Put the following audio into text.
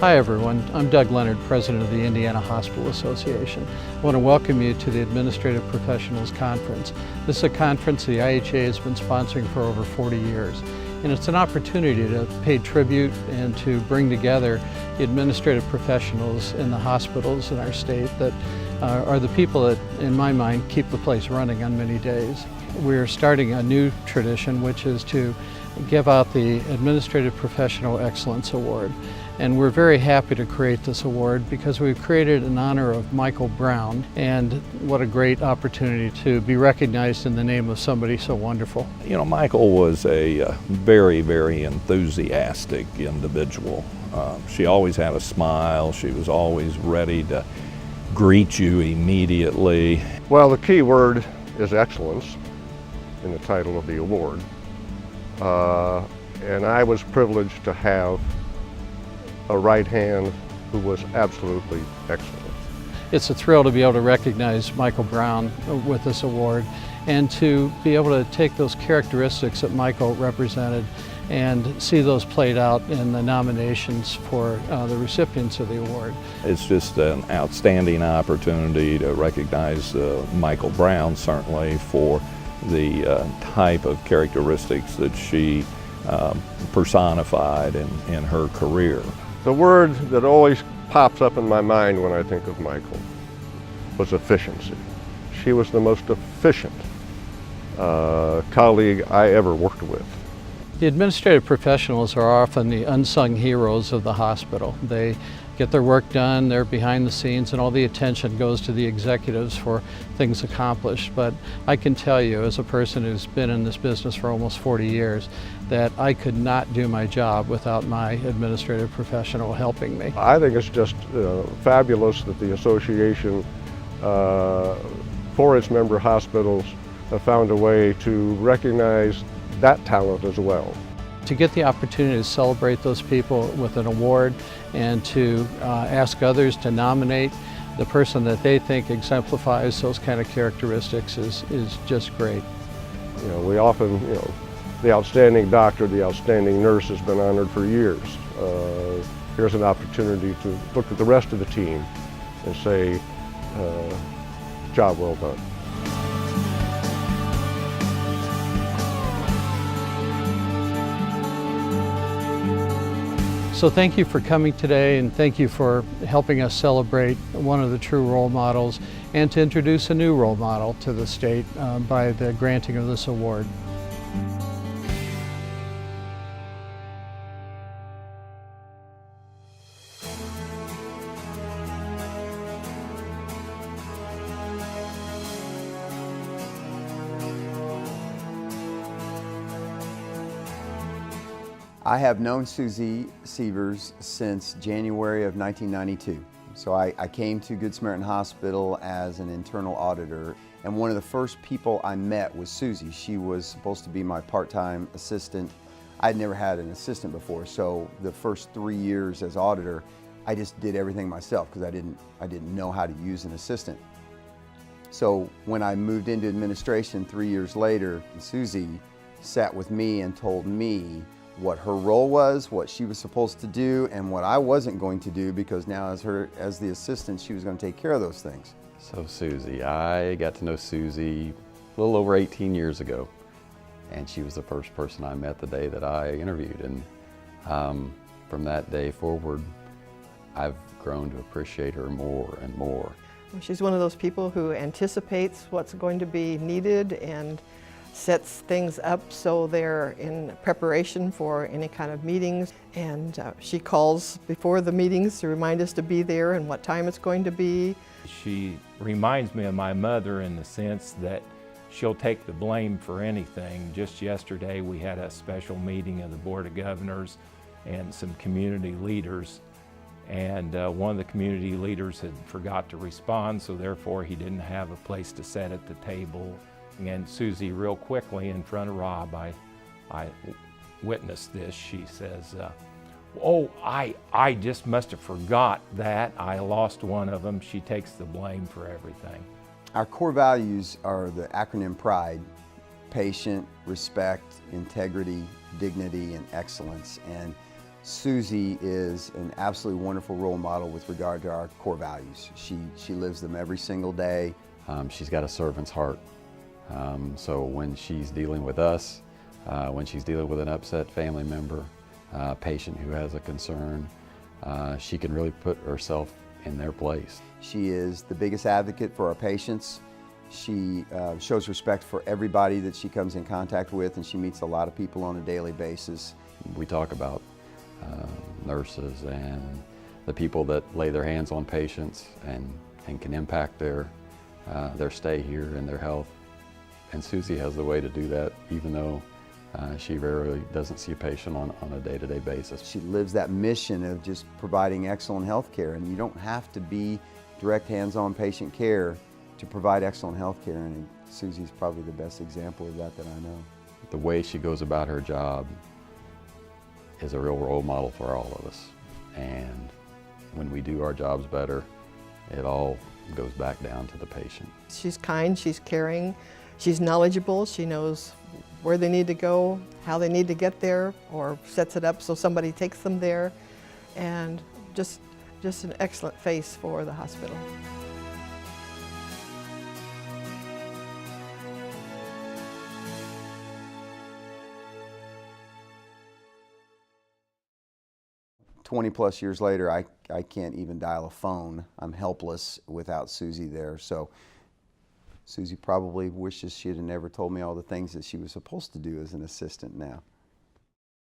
Hi everyone, I'm Doug Leonard, President of the Indiana Hospital Association. I want to welcome you to the Administrative Professionals Conference. This is a conference the IHA has been sponsoring for over 40 years. And it's an opportunity to pay tribute and to bring together the administrative professionals in the hospitals in our state that are the people that, in my mind, keep the place running on many days. We're starting a new tradition, which is to give out the Administrative Professional Excellence Award. And we're very happy to create this award because we've created in honor of Mikell Brown, and what a great opportunity to be recognized in the name of somebody so wonderful. You know, Mikell was a very, very enthusiastic individual. She always had a smile. She was always ready to greet you immediately. Well, the key word is excellence in the title of the award. And I was privileged to have a right hand who was absolutely excellent. It's a thrill to be able to recognize Mikell Brown with this award and to be able to take those characteristics that Mikell represented and see those played out in the nominations for the recipients of the award. It's just an outstanding opportunity to recognize Mikell Brown, certainly, for the type of characteristics that she personified in her career. The word that always pops up in my mind when I think of Mikell was efficiency. She was the most efficient colleague I ever worked with. The administrative professionals are often the unsung heroes of the hospital. They get their work done, they're behind the scenes, and all the attention goes to the executives for things accomplished. But I can tell you, as a person who's been in this business for almost 40 years, that I could not do my job without my administrative professional helping me. I think it's just fabulous that the association, for its member hospitals, have found a way to recognize that talent as well. To get the opportunity to celebrate those people with an award and to ask others to nominate the person that they think exemplifies those kind of characteristics is just great. You know, we often, the outstanding doctor, the outstanding nurse has been honored for years. Here's an opportunity to look at the rest of the team and say, job well done. So thank you for coming today, and thank you for helping us celebrate one of the true role models and to introduce a new role model to the state by the granting of this award. I have known Susie Sievers since January of 1992. So I came to Good Samaritan Hospital as an internal auditor, and one of the first people I met was Susie. She was supposed to be my part-time assistant. I'd never had an assistant before, so the first 3 years as auditor, I just did everything myself because I didn't know how to use an assistant. So when I moved into administration 3 years later, Susie sat with me and told me what her role was, what she was supposed to do, and what I wasn't going to do, because now as the assistant, she was going to take care of those things. So Susie, I got to know Susie a little over 18 years ago, and she was the first person I met the day that I interviewed, and from that day forward, I've grown to appreciate her more and more. She's one of those people who anticipates what's going to be needed and sets things up so they're in preparation for any kind of meetings, and she calls before the meetings to remind us to be there and what time it's going to be. She reminds me of my mother in the sense that she'll take the blame for anything. Just yesterday we had a special meeting of the Board of Governors and some community leaders, and one of the community leaders had forgot to respond, so therefore he didn't have a place to sit at the table. And Susie, real quickly in front of Rob, I witnessed this. She says, oh, I just must have forgot that. I lost one of them. She takes the blame for everything. Our core values are the acronym PRIDE: patient, respect, integrity, dignity, and excellence. And Susie is an absolutely wonderful role model with regard to our core values. She lives them every single day. She's got a servant's heart. So when she's dealing with us, when she's dealing with an upset family member, a patient who has a concern, she can really put herself in their place. She is the biggest advocate for our patients. She shows respect for everybody that she comes in contact with, and she meets a lot of people on a daily basis. We talk about nurses and the people that lay their hands on patients and can impact their stay here and their health. And Susie has the way to do that, even though she rarely doesn't see a patient on a day-to-day basis. She lives that mission of just providing excellent health care, and you don't have to be direct hands-on patient care to provide excellent health care, and Susie's probably the best example of that I know. The way she goes about her job is a real role model for all of us. And when we do our jobs better, it all goes back down to the patient. She's kind, she's caring, she's knowledgeable, she knows where they need to go, how they need to get there, or sets it up so somebody takes them there, and just an excellent face for the hospital. +20 years later, I can't even dial a phone. I'm helpless without Susie there. So Susie probably wishes she had never told me all the things that she was supposed to do as an assistant now.